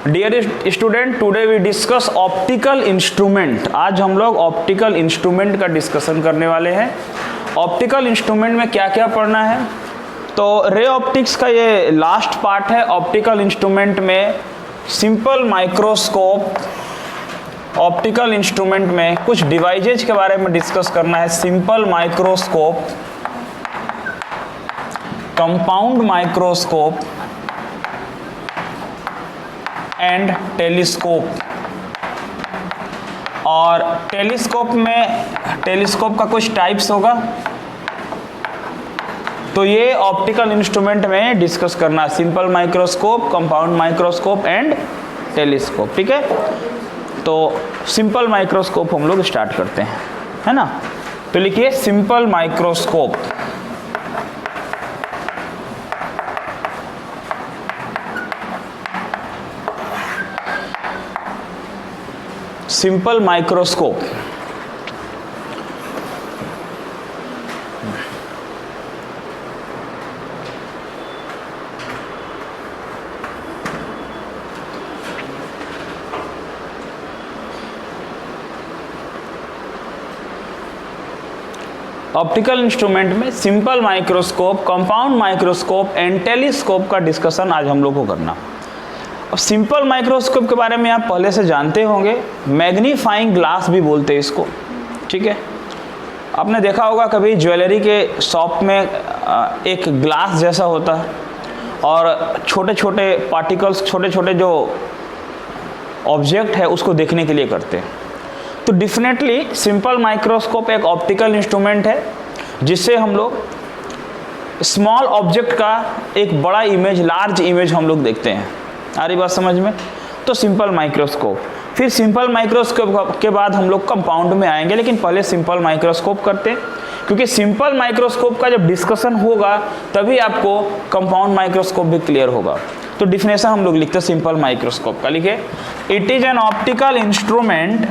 Dear student, today we discuss optical instrument. आज हम लोग ऑप्टिकल इंस्ट्रूमेंट का डिस्कशन करने वाले हैं। ऑप्टिकल इंस्ट्रूमेंट में क्या क्या पढ़ना है, तो रे ऑप्टिक्स का ये लास्ट पार्ट है। ऑप्टिकल इंस्ट्रूमेंट में सिंपल माइक्रोस्कोप, ऑप्टिकल इंस्ट्रूमेंट में कुछ डिवाइसेज के बारे में डिस्कस करना है। Simple microscope, compound microscope and telescope. और टेलीस्कोप का कुछ टाइप्स होगा, तो ये ऑप्टिकल इंस्ट्रूमेंट में डिस्कस करना है। Simple microscope, compound microscope and telescope, ठीक है। तो सिंपल माइक्रोस्कोप हम लोग स्टार्ट करते हैं, है ना। तो लिखिए simple microscope. Simple microscope optical instrument में simple microscope, compound microscope and telescope का डिस्कशन आज हम लोग को करना। अब सिंपल माइक्रोस्कोप के बारे में आप पहले से जानते होंगे, मैग्नीफाइंग ग्लास भी बोलते हैं इसको, ठीक है। आपने देखा होगा कभी ज्वेलरी के शॉप में एक ग्लास जैसा होता है और छोटे छोटे पार्टिकल्स, छोटे छोटे जो ऑब्जेक्ट है उसको देखने के लिए करते हैं। तो डेफिनेटली सिंपल माइक्रोस्कोप एक ऑप्टिकल इंस्ट्रूमेंट है जिससे हम लोग स्मॉल ऑब्जेक्ट का एक बड़ा इमेज, लार्ज इमेज हम लोग देखते हैं। आ रही बात समझ में। तो सिंपल माइक्रोस्कोप, फिर सिंपल माइक्रोस्कोप के बाद हम लोग कंपाउंड में आएंगे, लेकिन पहले सिंपल माइक्रोस्कोप करते हैं, क्योंकि सिंपल माइक्रोस्कोप का जब डिस्कशन होगा तभी आपको कंपाउंड माइक्रोस्कोप भी क्लियर होगा। तो डिफिनेशन हम लोग लिखते हैं सिंपल माइक्रोस्कोप का, लिखे it is an optical instrument,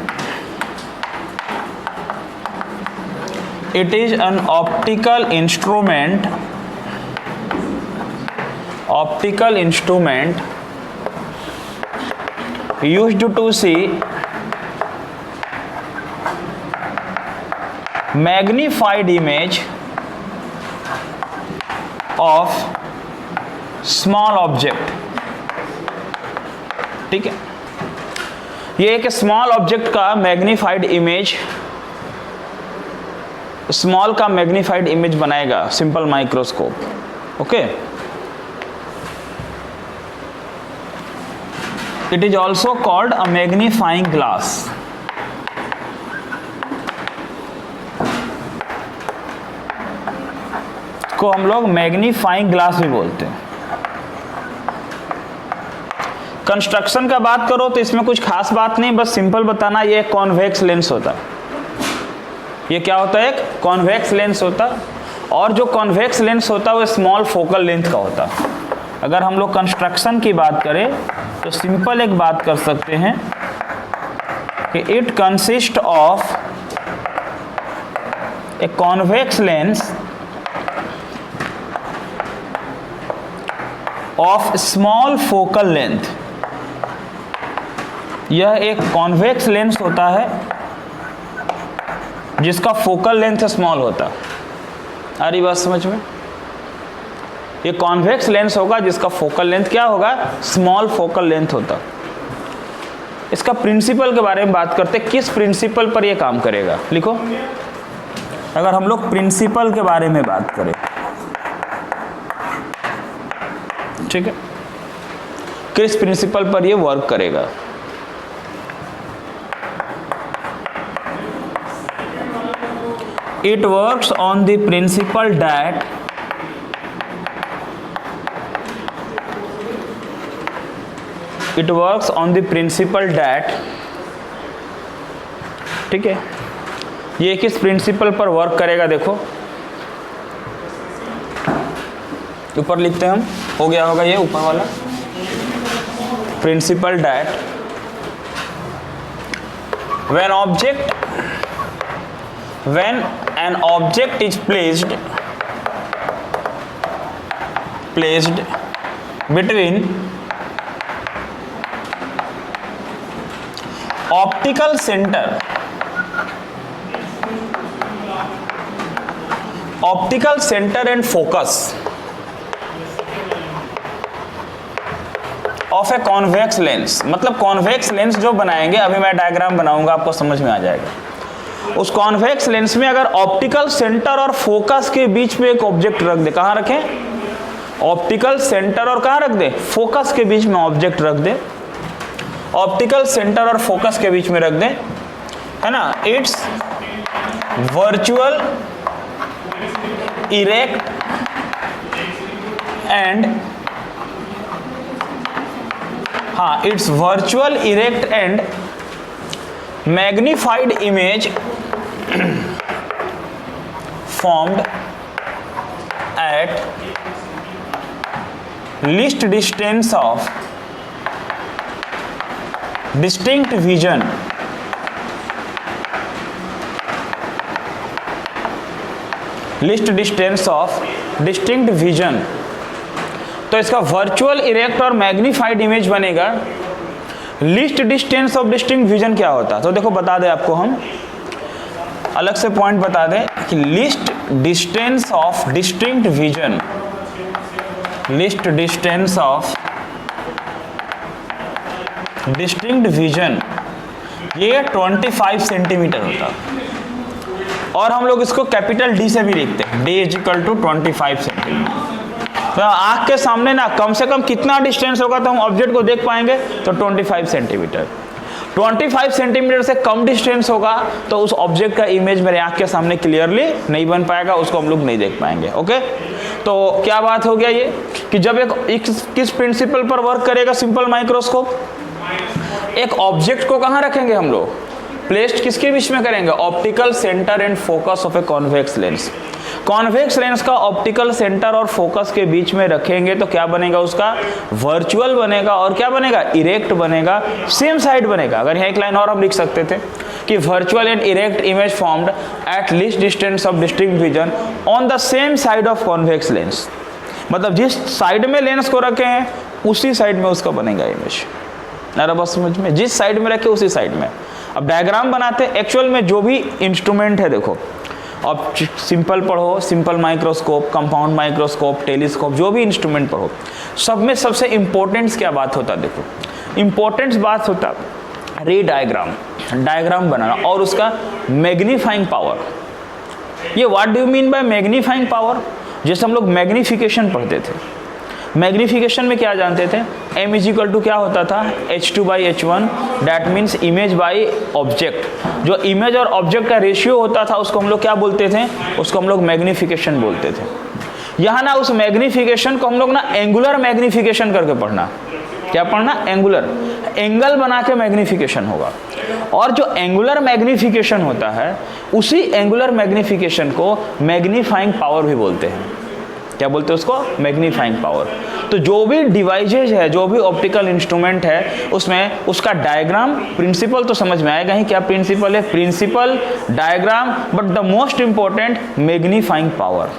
it is an optical instrument used to see magnified image of small object, ठीक है। ये एक स्मॉल ऑब्जेक्ट का मैग्नीफाइड इमेज, स्मॉल का मैग्नीफाइड इमेज बनाएगा simple microscope, okay. It is also called a magnifying glass. को हम लोग मैग्नीफाइंग ग्लास भी बोलते हैं। कंस्ट्रक्शन का बात करो तो इसमें कुछ खास बात नहीं, बस सिंपल बताना, ये कॉन्वेक्स लेंस होता है। ये क्या होता है? एक कॉन्वेक्स लेंस होता है, और जो कॉन्वेक्स लेंस होता है वो स्मॉल फोकल लेंथ का होता है। अगर हम लोग कंस्ट्रक्शन की बात करें तो सिंपल एक बात कर सकते हैं कि it consist of a convex lens of small focal length. यह एक कॉन्वेक्स लेंस होता है जिसका फोकल लेंथ स्मॉल होता है। आ रही बात समझ में? ये कॉन्वेक्स लेंस होगा जिसका फोकल लेंथ क्या होगा? स्मॉल फोकल लेंथ होता। इसका प्रिंसिपल के बारे में बात करते हैं, किस प्रिंसिपल पर ये काम करेगा, लिखो। अगर हम लोग प्रिंसिपल के बारे में बात करें, ठीक है, किस प्रिंसिपल पर ये वर्क करेगा? It works on the principle that ठीक है, ये किस प्रिंसिपल पर वर्क करेगा? देखो ऊपर लिखते हैं हम, हो गया होगा ये ऊपर वाला principle that when an object is placed between optical centre, optical centre and focus of a convex lens, मतलब कॉन्वेक्स लेंस जो बनाएंगे, अभी मैं डायग्राम बनाऊंगा आपको समझ में आ जाएगा। उस कॉन्वेक्स लेंस में अगर ऑप्टिकल सेंटर और फोकस के बीच में एक ऑब्जेक्ट रख दे, कहां रखें? ऑप्टिकल सेंटर और कहां रख दे? फोकस के बीच में ऑब्जेक्ट रख दे, ऑप्टिकल सेंटर और फोकस के बीच में रख दे, है ना। इट्स वर्चुअल इरेक्ट एंड, हाँ, it's virtual erect and magnified image formed at least distance of distinct vision list distance of distinct vision. तो इसका वर्चुअल इरेक्ट और मैग्नीफाइड इमेज बनेगा। Least distance of distinct vision क्या होता है? तो देखो बता दें आपको, हम अलग से पॉइंट बता दें कि least distance of distinct vision, least distance of distinct vision ये 25 सेंटीमीटर होता है, और हम लोग इसको कैपिटल डी से भी लिखते हैं, D is equal to 25 centimetre. तो आंख के सामने ना कम से कम कितना डिस्टेंस होगा तो हम ऑब्जेक्ट को देख पाएंगे? तो 25 सेंटीमीटर। 25 सेंटीमीटर से कम डिस्टेंस होगा तो उस ऑब्जेक्ट का इमेज मेरे आंख के सामने क्लियरली नहीं बन पाएगा, उसको हम लोग नहीं देख पाएंगे। ओके, तो क्या बात हो गया ये कि जब एक किस प्रिंसिपल पर वर्क करेगा सिंपल माइक्रोस्कोप? एक ऑब्जेक्ट को कहाँ रखेंगे हम लोग? प्लेस्ड किसके बीच में करेंगे? Optical centre and focus of a convex lens. Convex lens का ऑप्टिकल सेंटर और फोकस के बीच में रखेंगे तो क्या बनेगा? उसका वर्चुअल बनेगा, और क्या बनेगा? इरेक्ट बनेगा, सेम साइड बनेगा। अगर यहाँ एक लाइन और हम लिख सकते थे कि virtual and erect image formed at least distance of distinct vision on the same side of convex lens. मतलब जिस साइड में लेंस को रखे हैं उसी साइड में उसका बनेगा इमेज। ना बस समझ में, जिस साइड में रखे उसी साइड में। अब डायग्राम बनाते हैं। एक्चुअल में जो भी इंस्ट्रूमेंट है, देखो अब सिंपल पढ़ो, simple microscope, compound microscope, telescope, जो भी इंस्ट्रूमेंट पढ़ो, सब में सबसे इंपॉर्टेंस क्या बात होता है? देखो इंपॉर्टेंस बात होता रे डायग्राम, डायग्राम बनाना और उसका मैग्नीफाइंग पावर। ये what do you mean by magnifying power? जैसे हम लोग मैग्निफिकेशन पढ़ते थे, मैग्निफिकेशन में क्या जानते थे? m इज इक्वल टू क्या होता था? h2/h1, that means image by object. जो इमेज और ऑब्जेक्ट का रेशियो होता था उसको हम लोग क्या बोलते थे? उसको हम लोग मैग्निफिकेशन बोलते थे। यहाँ ना उस मैग्निफिकेशन को हम लोग ना एंगुलर मैग्निफिकेशन करके पढ़ना। क्या पढ़ना? एंगुलर, एंगल बना के मैग्निफिकेशन होगा। और जो एंगुलर मैग्निफिकेशन होता है उसी एंगुलर मैग्निफिकेशन को मैग्नीफाइंग पावर भी बोलते हैं। क्या बोलते हैं उसको? Magnifying power. तो जो भी डिवाइसेज है, जो भी ऑप्टिकल इंस्ट्रूमेंट है, उसमें उसका डायग्राम प्रिंसिपल तो समझ में आएगा ही। क्या प्रिंसिपल है? Principle, diagram, but the most important magnifying power.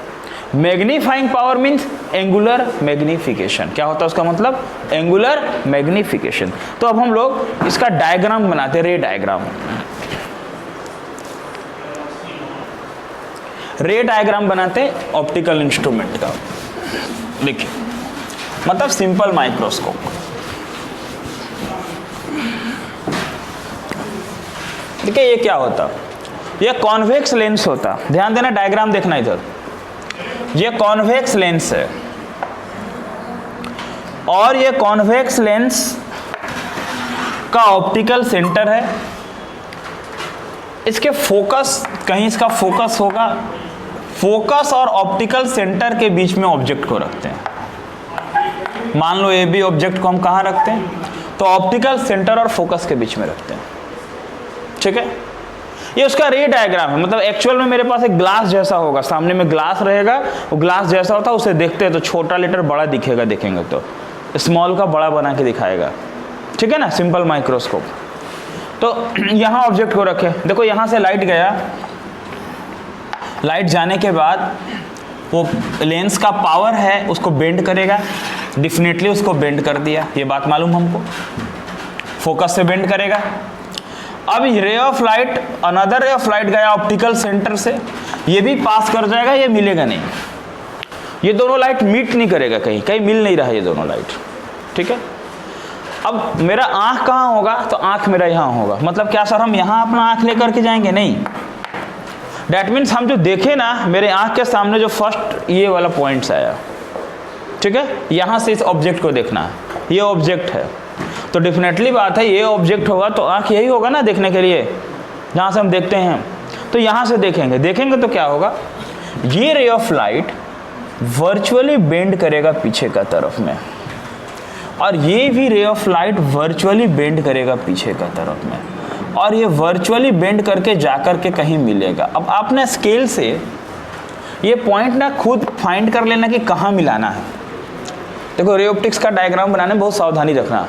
Magnifying power means angular magnification. क्या होता है उसका मतलब? Angular magnification. तो अब हम लोग इसका डायग्राम बनाते हैं, रे डायग्राम। रे डायग्राम बनाते हैं ऑप्टिकल इंस्ट्रूमेंट का। देखिए, मतलब सिंपल माइक्रोस्कोप। देखिए ये क्या होता? ये कॉन्वेक्स लेंस होता। ध्यान देना, डायग्राम देखना इधर। ये कॉन्वेक्स लेंस है और ये कॉन्वेक्स लेंस का ऑप्टिकल सेंटर है। इसके फोकस, कहीं इसका फोकस होगा, फोकस और ऑप्टिकल सेंटर के बीच में ऑब्जेक्ट को रखते हैं। मान लो ए बी ऑब्जेक्ट को हम कहाँ रखते हैं? तो ऑप्टिकल सेंटर और फोकस के बीच में रखते हैं। ठीक है, ये उसका रे डायग्राम है। मतलब एक्चुअल में मेरे पास एक ग्लास जैसा होगा, सामने में ग्लास रहेगा, वो ग्लास जैसा होता है, उसे देखते हैं तो छोटा लेटर बड़ा दिखेगा, देखेंगे तो स्मॉल का बड़ा बना के दिखाएगा। ठीक है ना, सिंपल माइक्रोस्कोप। तो यहाँ ऑब्जेक्ट को रखे, देखो यहाँ से लाइट गया, लाइट जाने के बाद वो लेंस का पावर है उसको बेंड करेगा। डेफिनेटली उसको बेंड कर दिया, ये बात मालूम हमको। फोकस से बेंड करेगा। अब ray of light, another ray of light गया ऑप्टिकल सेंटर से, ये भी पास कर जाएगा, ये मिलेगा नहीं, ये दोनों लाइट मीट नहीं करेगा, कहीं कहीं मिल नहीं रहा ये दोनों लाइट, ठीक है। अब मेरा आँख कहाँ होगा, तो आँख मेरा यहाँ होगा, मतलब क्या सर हम यहाँ अपना आँख लेकर के जाएंगे, नहीं। डैट मीन्स हम जो देखे ना, मेरे आँख के सामने जो फर्स्ट ये वाला पॉइंट्स आया, ठीक है, यहाँ से इस ऑब्जेक्ट को देखना है, ये ऑब्जेक्ट है, तो डेफिनेटली बात है ये ऑब्जेक्ट होगा तो आँख यही होगा ना देखने के लिए, जहाँ से हम देखते हैं। तो यहाँ से देखेंगे तो क्या होगा, ये ray of light virtually bend करेगा पीछे का तरफ में, और ये भी ray of light virtually bend करेगा पीछे का तरफ में, और ये वर्चुअली बेंड करके जाकर के कहीं मिलेगा। अब आपने स्केल से ये पॉइंट ना खुद फाइंड कर लेना कि कहाँ मिलाना है। देखो रे ऑप्टिक्स का डायग्राम बनाने में बहुत सावधानी रखना,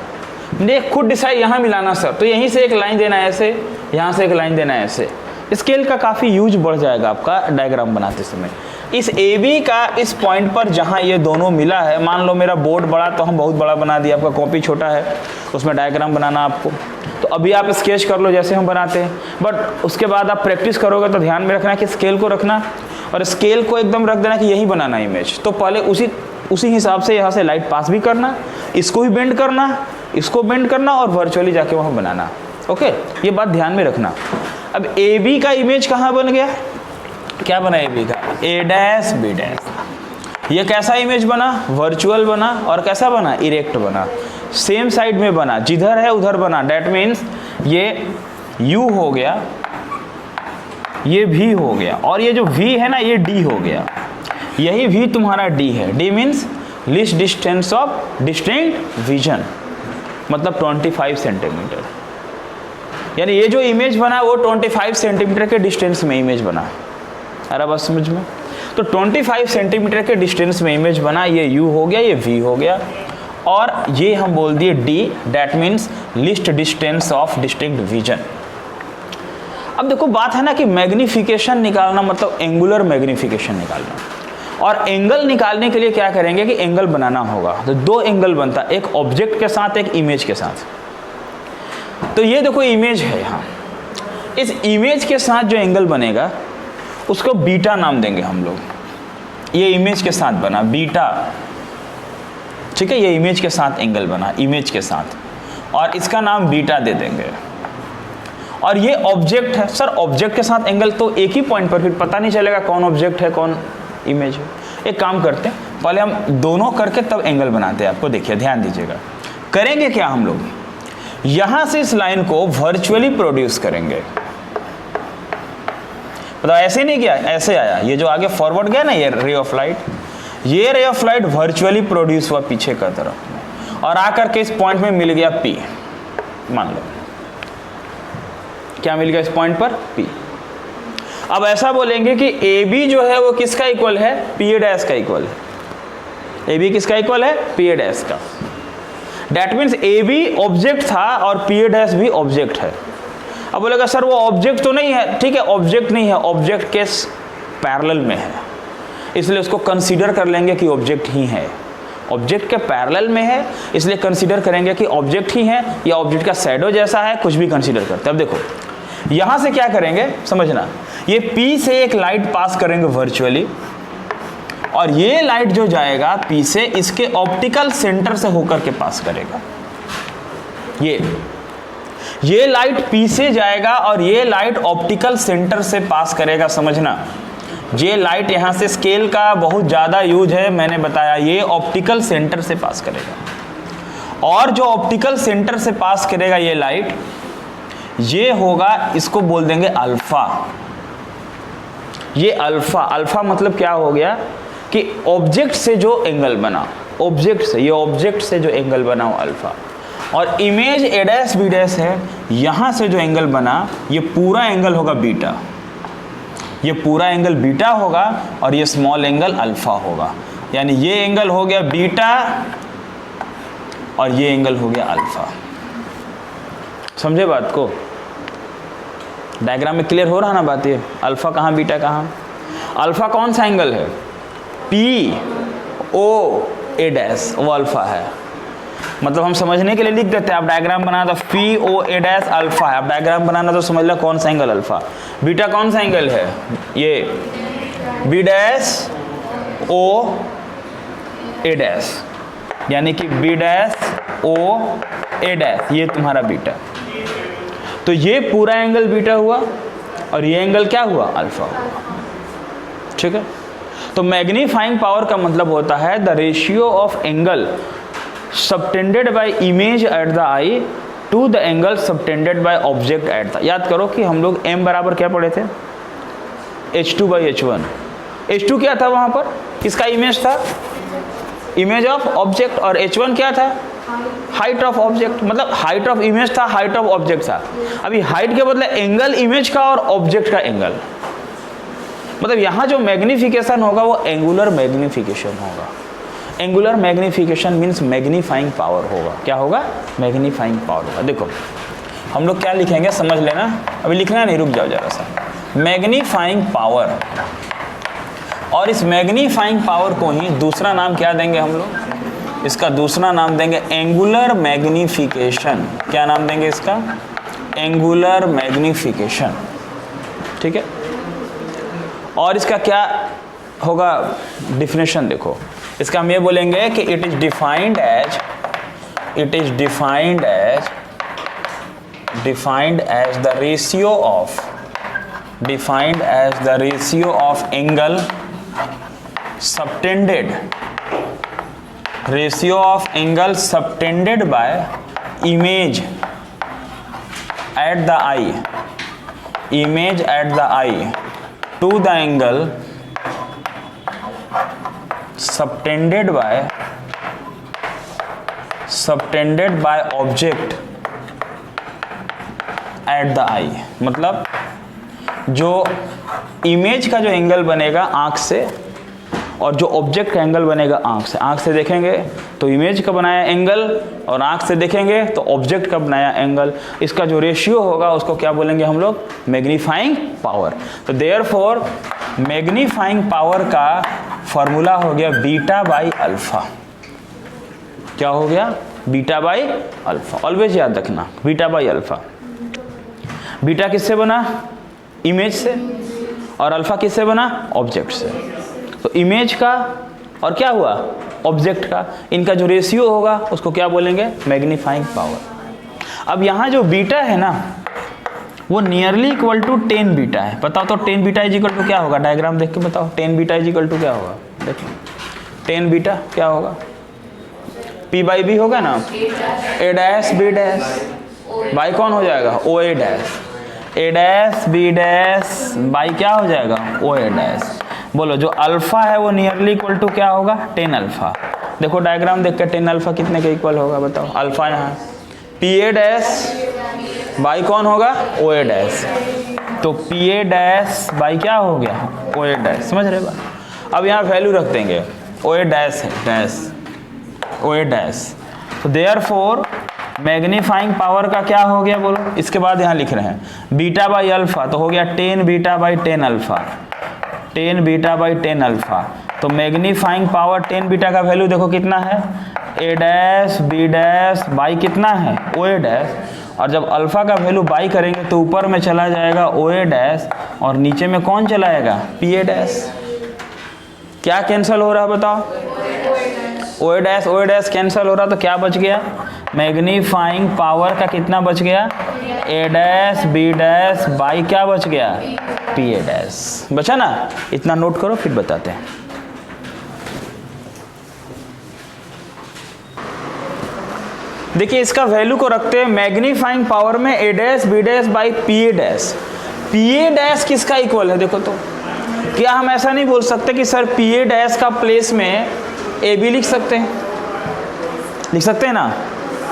ये खुद डिसाइड यहाँ मिलाना सर, तो यहीं से एक लाइन देना है ऐसे, यहाँ से एक लाइन देना है ऐसे। स्केल का काफ़ी यूज बढ़ जाएगा आपका डायग्राम बनाते समय। इस ए बी का इस पॉइंट पर जहाँ ये दोनों मिला है, मान लो मेरा बोर्ड बड़ा तो हम बहुत बड़ा बना दिया, आपका कॉपी छोटा है, उसमें डायग्राम बनाना आपको, तो अभी आप स्केच कर लो जैसे हम बनाते हैं, बट उसके बाद आप प्रैक्टिस करोगे तो ध्यान में रखना कि स्केल को रखना, और स्केल को एकदम रख देना कि यही बनाना इमेज। तो पहले उसी हिसाब से यहाँ से लाइट पास भी करना, इसको भी बेंड करना, इसको बेंड करना, और वर्चुअली जाके वहाँ बनाना। ओके, ये बात ध्यान में रखना। अब ए बी का इमेज कहाँ बन गया, क्या बना ए बी का, ए डैश बी डैश। ये कैसा इमेज बना, वर्चुअल बना, और कैसा बना, इरेक्ट बना, सेम साइड में बना, जिधर है उधर बना। डैट मीन्स ये U हो गया, ये V हो गया, और ये जो V है ना ये D हो गया, यही V तुम्हारा D है। D means least distance of distinct vision, मतलब 25 सेंटीमीटर, यानी ये जो इमेज बना वो 25 सेंटीमीटर के डिस्टेंस में इमेज बना। अरे बस समझ में, तो 25 सेंटीमीटर के डिस्टेंस में इमेज बना, ये U हो गया, ये V हो गया, और ये हम बोल दिए D, that means least distance of distinct vision. अब देखो बात है ना कि मैग्निफिकेशन निकालना मतलब एंगुलर मैग्निफिकेशन निकालना, और एंगल निकालने के लिए क्या करेंगे कि एंगल बनाना होगा। तो दो एंगल बनता है, एक ऑब्जेक्ट के साथ, एक इमेज के साथ। तो ये देखो इमेज है यहाँ, इस इमेज के साथ जो एंगल बनेगा उसको बीटा नाम देंगे हम लोग। ये इमेज के साथ बना बीटा, ठीक है, ये इमेज के साथ एंगल बना, इमेज के साथ, और इसका नाम बीटा दे देंगे। और ये ऑब्जेक्ट है, सर ऑब्जेक्ट के साथ एंगल तो एक ही पॉइंट पर, फिर पता नहीं चलेगा कौन ऑब्जेक्ट है कौन इमेज है। एक काम करते हैं, पहले हम दोनों करके तब एंगल बनाते हैं। आपको देखिए, ध्यान दीजिएगा, करेंगे क्या हम लोग, यहां से इस लाइन को वर्चुअली प्रोड्यूस करेंगे। मतलब ऐसे नहीं किया, ऐसे आया, ये जो आगे फॉरवर्ड गया ना ये रे ऑफ लाइट, ये ray of light virtually produce हुआ पीछे का तरफ, और आकर के इस पॉइंट में मिल गया P। मान लो क्या मिल गया इस पॉइंट पर, P। अब ऐसा बोलेंगे कि AB जो है वो किसका इक्वल है, PA डैश का इक्वल है। AB किसका इक्वल है, PA डैश का। डैट मीन्स AB ऑब्जेक्ट था और PA डैश भी ऑब्जेक्ट है। अब बोलेगा सर वो ऑब्जेक्ट तो नहीं है, ठीक है, ऑब्जेक्ट नहीं है, ऑब्जेक्ट के पैरेलल में है, इसलिए उसको कंसीडर कर लेंगे कि ऑब्जेक्ट ही है। ऑब्जेक्ट के पैरेलल में है इसलिए कंसीडर करेंगे कि ऑब्जेक्ट ही है, या ऑब्जेक्ट का शैडो जैसा है, कुछ भी कंसीडर करते हैं। अब देखो यहां से क्या करेंगे समझना, ये P से एक लाइट पास करेंगे वर्चुअली, और ये लाइट जो जाएगा P से इसके ऑप्टिकल सेंटर से होकर के पास करेगा। ये लाइट P से जाएगा और ये लाइट ऑप्टिकल सेंटर से पास करेगा। समझना, ये लाइट यहाँ से स्केल का बहुत ज़्यादा यूज है, मैंने बताया, ये ऑप्टिकल सेंटर से पास करेगा, और जो ऑप्टिकल सेंटर से पास करेगा ये लाइट, ये होगा, इसको बोल देंगे अल्फा। ये अल्फा मतलब क्या हो गया कि ऑब्जेक्ट से जो एंगल बना, ऑब्जेक्ट से, ये ऑब्जेक्ट से जो एंगल बना वो अल्फा, और image A dash B dash है, यहाँ से जो एंगल बना ये पूरा एंगल होगा बीटा, ये पूरा एंगल बीटा होगा, और ये स्मॉल एंगल अल्फा होगा। यानी ये एंगल हो गया बीटा और ये एंगल हो गया अल्फा। समझे बात को, डायग्राम में क्लियर हो रहा ना बात, ये अल्फा कहाँ बीटा कहाँ। अल्फा कौन सा एंगल है, P O A डैश, वो अल्फा है। मतलब हम समझने के लिए लिख देते हैं। आप डायग्राम बनाना तो P O A dash alpha है, आप डायग्राम बनाना तो समझ लो कौन सा एंगल अल्फा। बीटा कौन सा एंगल है, ये B dash O A dash, यानी कि B dash O A dash, ये तुम्हारा बीटा। तो ये पूरा एंगल बीटा हुआ और ये एंगल क्या हुआ, अल्फा हुआ। ठीक है, तो मैग्नीफाइंग पावर का मतलब होता है the ratio of angle subtended by image at the eye to the angle subtended by object at the. याद करो कि हम लोग m बराबर क्या पढ़े थे, h2/h1। h2 क्या था वहां पर, किसका इमेज था, इमेज ऑफ ऑब्जेक्ट, और h1 क्या था, हाइट ऑफ ऑब्जेक्ट। मतलब हाइट ऑफ इमेज था, हाइट ऑफ ऑब्जेक्ट था। अभी हाइट के बदले एंगल इमेज का और ऑब्जेक्ट का एंगल, मतलब यहां जो मैग्निफिकेशन होगा वो एंगुलर मैग्निफिकेशन होगा। Angular magnification means magnifying power होगा। क्या होगा, मैग्नीफाइंग पावर होगा। देखो हम लोग क्या लिखेंगे समझ लेना, अभी लिखना नहीं, रुक जाओ जरा सा। मैग्नीफाइंग पावर, और इस मैग्नीफाइंग पावर को ही दूसरा नाम क्या देंगे हम लोग, इसका दूसरा नाम देंगे एंगुलर मैग्निफिकेशन। क्या नाम देंगे इसका, एंगुलर मैग्निफिकेशन। ठीक है, और इसका क्या होगा डिफिनेशन, देखो इसका हम ये बोलेंगे कि it is defined as the ratio of angle subtended by image at the eye to the angle subtended by object at the eye। मतलब जो इमेज का जो एंगल बनेगा आंख से और जो ऑब्जेक्ट का एंगल बनेगा आंख से देखेंगे तो इमेज का बनाया एंगल, और आंख से देखेंगे तो ऑब्जेक्ट का बनाया एंगल, इसका जो रेशियो होगा उसको क्या बोलेंगे हम लोग, मैग्नीफाइंग पावर। तो देयरफॉर मैग्नीफाइंग पावर का फॉर्मूला हो गया बीटा बाई अल्फा। क्या हो गया, बीटा बाई अल्फा। ऑलवेज याद रखना, बीटा बाई अल्फा। बीटा किससे बना, इमेज से, और अल्फा किससे बना, ऑब्जेक्ट से। तो इमेज का और क्या हुआ, ऑब्जेक्ट का, इनका जो रेशियो होगा उसको क्या बोलेंगे, मैग्नीफाइंग पावर। अब यहाँ जो बीटा है ना वो नियरली इक्वल टू 10 बीटा है। बताओ तो 10 बीटा इज इक्वल टू क्या होगा, डायग्राम देख के बताओ 10 बीटा इज इक्वल टू क्या होगा। देखो 10 बीटा क्या होगा, P बाई बी होगा ना, A dash B dash by कौन हो जाएगा, O A dash, A dash B dash by क्या हो जाएगा, ओ ए डैश। बोलो जो अल्फा है वो नियरली इक्वल टू क्या होगा, 10 अल्फा। देखो डायग्राम देख के 10 अल्फा कितने के इक्वल होगा बताओ, अल्फा यहाँ पी ए डैश बाई कौन होगा, ओ ए डैश। तो पी ए डैश बाई क्या हो गया, ओ ए डैश। समझ रहे बात। अब यहाँ वैल्यू रख देंगे, ओ ए डैश है, डैश ओ ए डैश। तो देयरफॉर मैग्नीफाइंग पावर का क्या हो गया बोलो। इसके बाद यहाँ लिख रहे हैं बीटा बाई अल्फा, तो हो गया 10 beta by 10 alpha, 10 beta by 10 alpha. तो मैग्नीफाइंग पावर 10 बीटा का वैल्यू देखो कितना है, ए डैश बी डैश बाई कितना है, ओ ए डैश। और जब अल्फा का वैल्यू बाई करेंगे तो ऊपर में चला जाएगा ओ ए डैश और नीचे में कौन चला आएगा, पी ए डैश। क्या कैंसिल हो रहा है बताओ, ओ ए डैश कैंसिल हो रहा, तो क्या बच गया, मैग्नीफाइंग पावर का कितना बच गया, A dash B dash by क्या बच गया, पी ए डैश। बचा ना, इतना नोट करो फिर बताते हैं। देखिए इसका वैल्यू को रखते हैं मैग्नीफाइंग पावर में A dash B dash by P A dash. P A dash किसका इक्वल है देखो, तो क्या हम ऐसा नहीं बोल सकते कि सर पी ए डैश का प्लेस में ए बी लिख सकते हैं, लिख सकते हैं ना,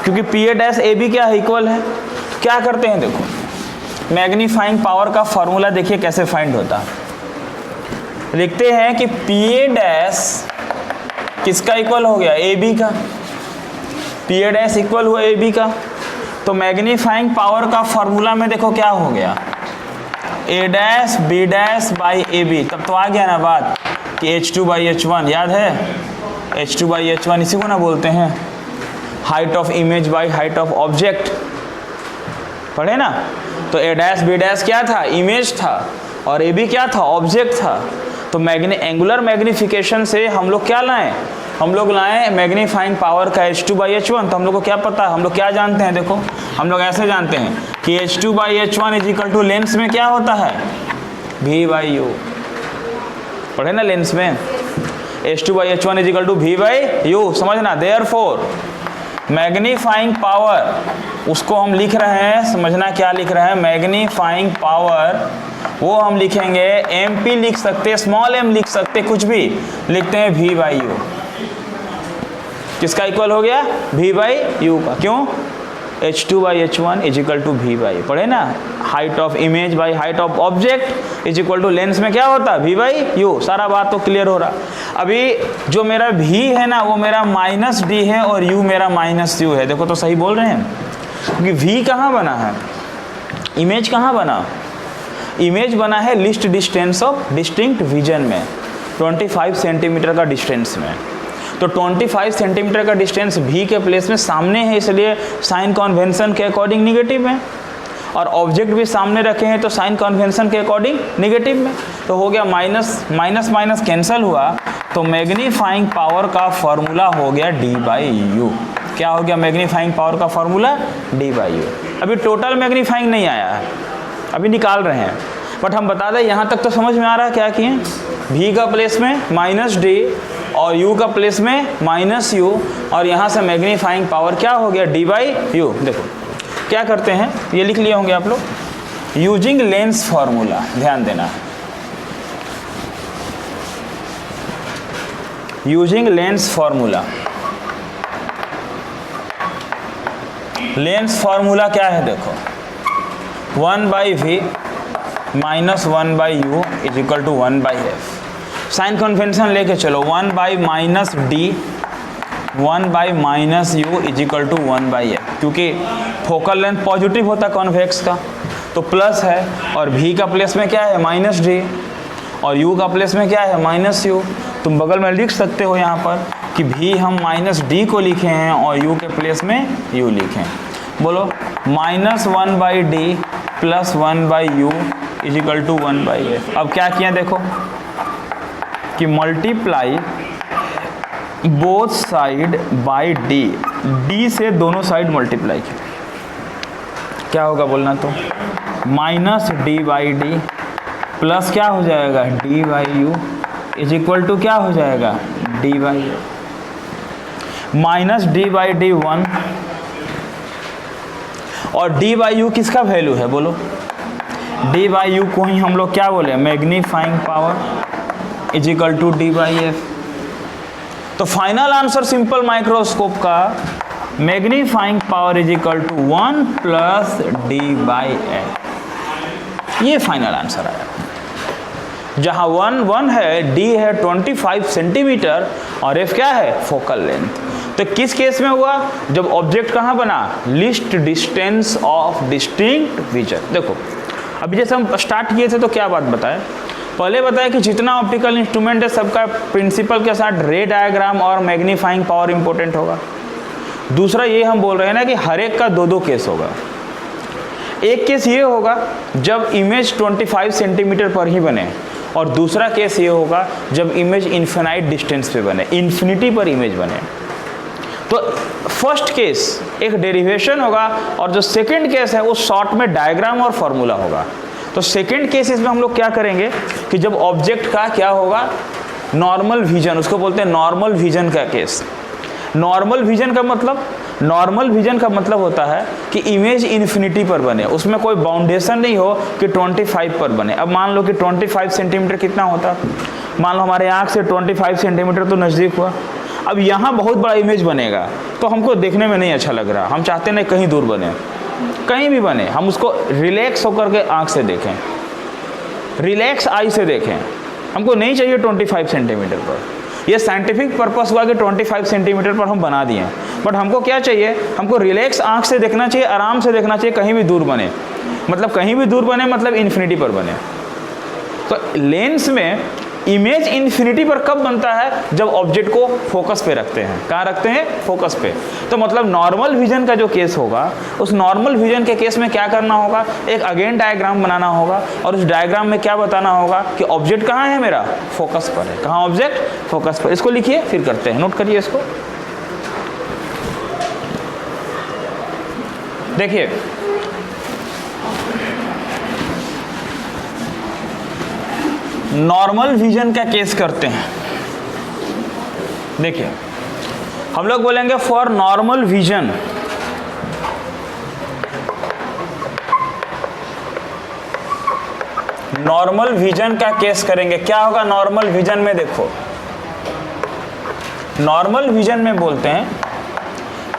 क्योंकि P A dash A B क्या है, इक्वल है। तो क्या करते हैं देखो, मैग्नीफाइंग पावर का फॉर्मूला देखिए कैसे फाइंड होता है। लिखते हैं कि पी ए डैश किसका इक्वल हो गया, ए बी का, पी ए डैश इक्वल हुआ ए बी का। तो मैग्नीफाइंग पावर का फॉर्मूला में देखो क्या हो गया, A dash B dash by A B. तब तो आ गया ना बात कि H2/H1, याद है H2/H1 इसी को ना बोलते हैं। Height of image by height of object, पढ़े ना। तो ए डैश बी डैश क्या था, इमेज था, और ए बी क्या था, ऑब्जेक्ट था। तो एंगुलर मैग्निफिकेशन से हम लोग क्या लाएं, हम लोग लाएं मैग्नीफाइंग पावर का h2/h1। तो हम लोग को क्या पता है, हम लोग क्या जानते हैं, देखो हम लोग ऐसे जानते हैं कि h2/h1 is equal to lens में क्या होता है, v/u, पढ़े ना लेंस में h2/h1 is equal to v/u, समझना। देयरफॉर मैग्नीफाइंग पावर उसको हम लिख रहे हैं, समझना क्या लिख रहे हैं, मैग्नीफाइंग पावर वो हम लिखेंगे mp लिख सकते, स्मॉल m लिख सकते, कुछ भी लिखते हैं v/u। किसका इक्वल हो गया, v/u का, क्यों, h2/h1 is equal to v/u, पढ़े ना। Height of image by height of object is equal to lens में क्या होता है, v/u। सारा बात तो क्लियर हो रहा। अभी जो मेरा v है ना वो मेरा -d है और u मेरा -u है, देखो तो सही बोल रहे हैं, क्योंकि v कहाँ बना है, इमेज कहाँ बना, इमेज बना है list distance of distinct vision में, 25 सेंटीमीटर का डिस्टेंस में। तो 25 सेंटीमीटर का डिस्टेंस v के प्लेस में सामने है, इसलिए साइन कन्वेंशन के अकॉर्डिंग निगेटिव है, और ऑब्जेक्ट भी सामने रखे हैं तो साइन कन्वेंशन के अकॉर्डिंग निगेटिव में। तो हो गया माइनस कैंसिल हुआ, तो मैग्नीफाइंग पावर का फॉर्मूला हो गया d/u। क्या हो गया, मैग्नीफाइंग पावर का फॉर्मूला d/u। अभी टोटल मैग्नीफाइंग नहीं आया है, अभी निकाल रहे हैं, बट हम बता दें यहाँ तक तो समझ में आ रहा है क्या किए, v का प्लेस में -d और u का प्लेस में -u, और यहाँ से मैग्नीफाइंग पावर क्या हो गया, d/u। देखो क्या करते हैं, ये लिख लिए होंगे आप लोग, यूजिंग लेंस फॉर्मूला, ध्यान देना, using lens formula. Lens formula क्या है, देखो 1/v minus 1/u is equal to 1/f। Sign convention लेके चलो, 1/-d 1/-u is equal to 1/f, क्योंकि फोकल लेंथ पॉजिटिव होता है कॉन्वेक्स का, तो प्लस है, और v का प्लेस में क्या है, -d, और u का प्लेस में क्या है, -u। तुम बगल में लिख सकते हो यहाँ पर कि v हम -d को लिखे हैं और u के प्लेस में u लिखें। बोलो -1/d plus 1/u is equal to 1/f। अब क्या किया देखो कि multiply both side by d से दोनों साइड मल्टीप्लाई किया, क्या होगा बोलना तो, -d/d प्लस क्या हो जाएगा, d/u इज इक्वल टू क्या हो जाएगा, d/u। -d/d 1 और d/u किसका वैल्यू है, बोलो d/u को ही हम लोग क्या बोले, magnifying power is equal to d/f। तो फाइनल आंसर सिंपल माइक्रोस्कोप का magnifying power is equal to 1 plus d/f, ये फाइनल आंसर आया। जहां 1 है, d है 25 सेंटीमीटर और f क्या है, फोकल लेंथ। तो किस केस में हुआ, जब ऑब्जेक्ट कहां बना, list distance of distinct vision. देखो अभी जैसे हम स्टार्ट किए थे तो क्या बात बताएं, पहले बताया कि जितना ऑप्टिकल इंस्ट्रूमेंट है सबका प्रिंसिपल के साथ रे डायग्राम और मैग्नीफाइंग पावर इंपॉर्टेंट होगा। दूसरा ये हम बोल रहे हैं ना कि हर एक का दो केस होगा। एक केस ये होगा जब इमेज 25 सेंटीमीटर पर ही बने, और दूसरा केस ये होगा जब इमेज इन्फिनाइट डिस्टेंस पे बने, इन्फिनिटी पर इमेज बने। तो फर्स्ट केस एक डेरिवेशन होगा, और जो सेकंड केस है वो शॉर्ट में डायग्राम और फॉर्मूला होगा। तो सेकंड केसेस में हम लोग क्या करेंगे कि जब ऑब्जेक्ट का क्या होगा, नॉर्मल विजन, उसको बोलते हैं नॉर्मल विजन का केस। नॉर्मल विजन का मतलब होता है कि इमेज इन्फिनिटी पर बने, उसमें कोई बाउंडेशन नहीं हो कि 25 पर बने। अब मान लो कि 25 सेंटीमीटर कितना होता, मान लो हमारे आँख से 25 सेंटीमीटर तो नज़दीक हुआ। अब यहाँ बहुत बड़ा इमेज बनेगा तो हमको देखने में नहीं अच्छा लग रहा, हम चाहते नहीं कहीं दूर बने, कहीं भी बने, हम उसको रिलैक्स होकर के आँख से देखें, रिलैक्स आई से देखें। हमको नहीं चाहिए 25 सेंटीमीटर पर, ये साइंटिफिक पर्पस हुआ कि 25 सेंटीमीटर पर हम बना दिए, बट हमको क्या चाहिए, हमको रिलैक्स आँख से देखना चाहिए, आराम से देखना चाहिए, कहीं भी दूर बने, मतलब कहीं भी दूर बने मतलब इन्फिनिटी पर बने। तो लेंस में इमेज इन्फिनिटी पर कब बनता है? जब ऑब्जेक्ट को फोकस पे रखते हैं। कहाँ रखते हैं? फोकस पे। तो मतलब नॉर्मल विजन का जो केस होगा, उस नॉर्मल विजन के केस में क्या करना होगा? एक अगेन डायग्राम बनाना होगा और उस डायग्राम में क्या बताना होगा कि ऑब्जेक्ट कहाँ है मेरा? फोकस पर है। कहाँ ऑब्जेक्ट? फोकस पर। इसको लिखिए फिर करते हैं, नोट करिए इसको। देखिए नॉर्मल विजन का केस करते हैं। देखिए हम लोग बोलेंगे for normal vision, normal vision का केस करेंगे। क्या होगा नॉर्मल विजन में? देखो नॉर्मल विजन में बोलते हैं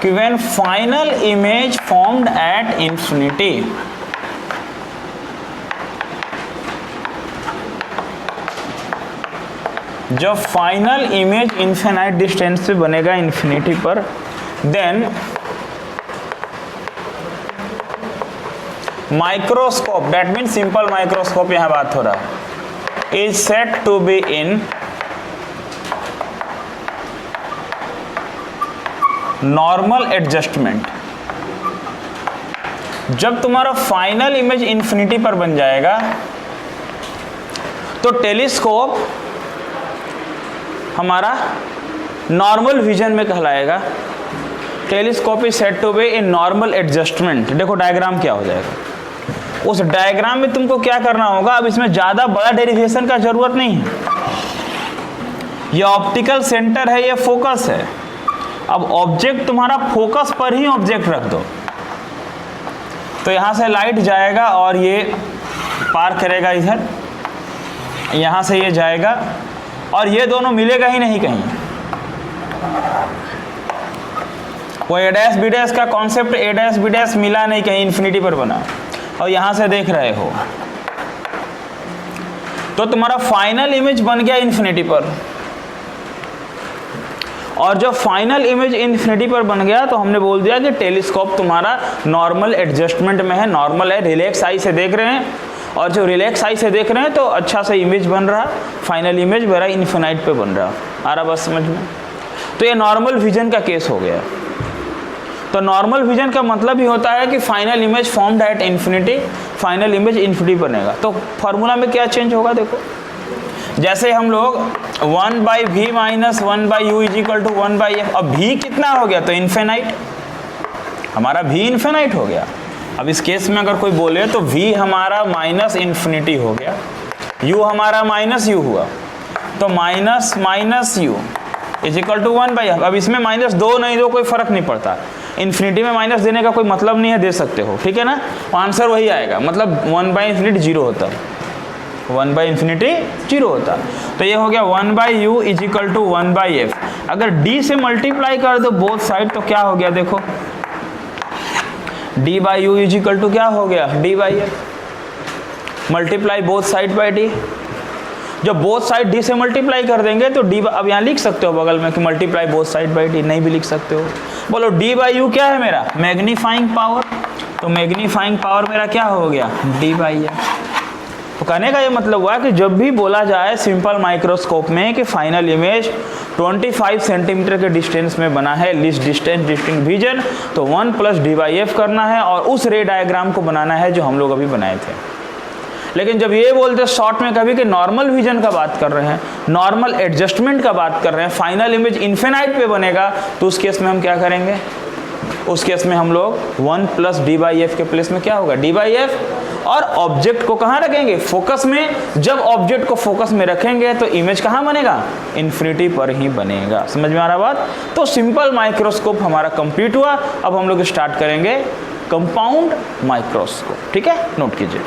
कि when final image formed at infinity, जब फाइनल इमेज इनफिनाइट डिस्टेंस पे बनेगा इंफिनिटी पर, then microscope, that mean simple microscope, यहां बात हो रहा है, is set to be in normal adjustment. जब तुम्हारा फाइनल इमेज इंफिनिटी पर बन जाएगा तो टेलीस्कोप हमारा नॉर्मल विजन में कहलाएगा। Telescope is set to be in normal adjustment. देखो डायग्राम क्या हो जाएगा। उस डायग्राम में तुमको क्या करना होगा? अब इसमें ज्यादा बड़ा डेरिवेशन का जरूरत नहीं है। ये ऑप्टिकल सेंटर है, ये फोकस है। अब ऑब्जेक्ट तुम्हारा फोकस पर ही ऑब्जेक्ट रख दो, तो यहां से लाइट जाएगा और ये पार करेगा इधर, यहां से ये जाएगा और ये दोनों मिलेगा ही नहीं कहीं। वो ए डैश बी डैश का कॉन्सेप्ट ए डैश बी डैश मिला नहीं कहीं, इंफिनिटी पर बना। और यहां से देख रहे हो तो तुम्हारा फाइनल इमेज बन गया इंफिनिटी पर। और जब फाइनल इमेज इंफिनिटी पर बन गया तो हमने बोल दिया कि टेलीस्कोप तुम्हारा नॉर्मल एडजस्टमेंट में है, नॉर्मल है, रिलैक्स आई से देख रहे हैं। और जो रिलैक्स आई से देख रहे हैं तो अच्छा सा इमेज बन रहा, फाइनल इमेज मेरा इन्फिनाइट पे बन रहा। आ रहा बस समझ में? तो ये नॉर्मल विजन का केस हो गया। तो नॉर्मल विजन का मतलब ही होता है कि final image formed at infinity, final image infinity बनेगा। तो फॉर्मूला में क्या चेंज होगा? देखो जैसे हम लोग 1/v minus 1/u is equal to 1/f। अब v कितना हो गया? तो इन्फिनाइट, हमारा v इन्फिनाइट हो गया। अब इस केस में अगर कोई बोले तो v हमारा माइनस इन्फिनिटी हो गया, u हमारा माइनस u हुआ, तो minus minus u is equal to 1/f। अब इसमें माइनस दो नहीं दो कोई फर्क नहीं पड़ता, इन्फिनिटी में माइनस देने का कोई मतलब नहीं है, दे सकते हो, ठीक है ना। आंसर वही आएगा, मतलब 1/∞ 0 होता है, 1/∞ 0 होता। तो ये हो गया 1/u is equal to 1/f। अगर d से मल्टीप्लाई कर दो बोथ साइड तो क्या हो गया? देखो d/u इज इक्वल टू क्या हो गया? d/f। Multiply both side by d। जब बोथ साइड d से मल्टीप्लाई कर देंगे तो d, अब यहाँ लिख सकते हो बगल में कि multiply both side by d, नहीं भी लिख सकते हो। बोलो d/u क्या है मेरा? Magnifying power. तो मैग्नीफाइंग पावर मेरा क्या हो गया? d/f। तो कहने का ये मतलब हुआ कि जब भी बोला जाए सिंपल माइक्रोस्कोप में कि फाइनल इमेज 25 सेंटीमीटर के डिस्टेंस में बना है, लीस्ट डिस्टेंस डिस्टिंक्ट विजन, तो 1 + d/f करना है और उस रे डायग्राम को बनाना है जो हम लोग अभी बनाए थे। लेकिन जब ये बोलते शॉर्ट में कभी कि नॉर्मल विजन का बात कर रहे हैं, नॉर्मल एडजस्टमेंट का बात कर रहे हैं, फाइनल इमेज इन्फिनाइट पे बनेगा, तो उस केस में हम क्या करेंगे? उस केस में हम लोग 1 + d/f के प्लेस में क्या होगा? d/f। और ऑब्जेक्ट को कहाँ रखेंगे? फोकस में। जब ऑब्जेक्ट को फोकस में रखेंगे तो इमेज कहाँ बनेगा? इन्फिनिटी पर ही बनेगा। समझ में आ रहा बात? तो सिंपल माइक्रोस्कोप हमारा कंप्लीट हुआ। अब हम लोग स्टार्ट करेंगे कंपाउंड माइक्रोस्कोप। ठीक है, नोट कीजिए।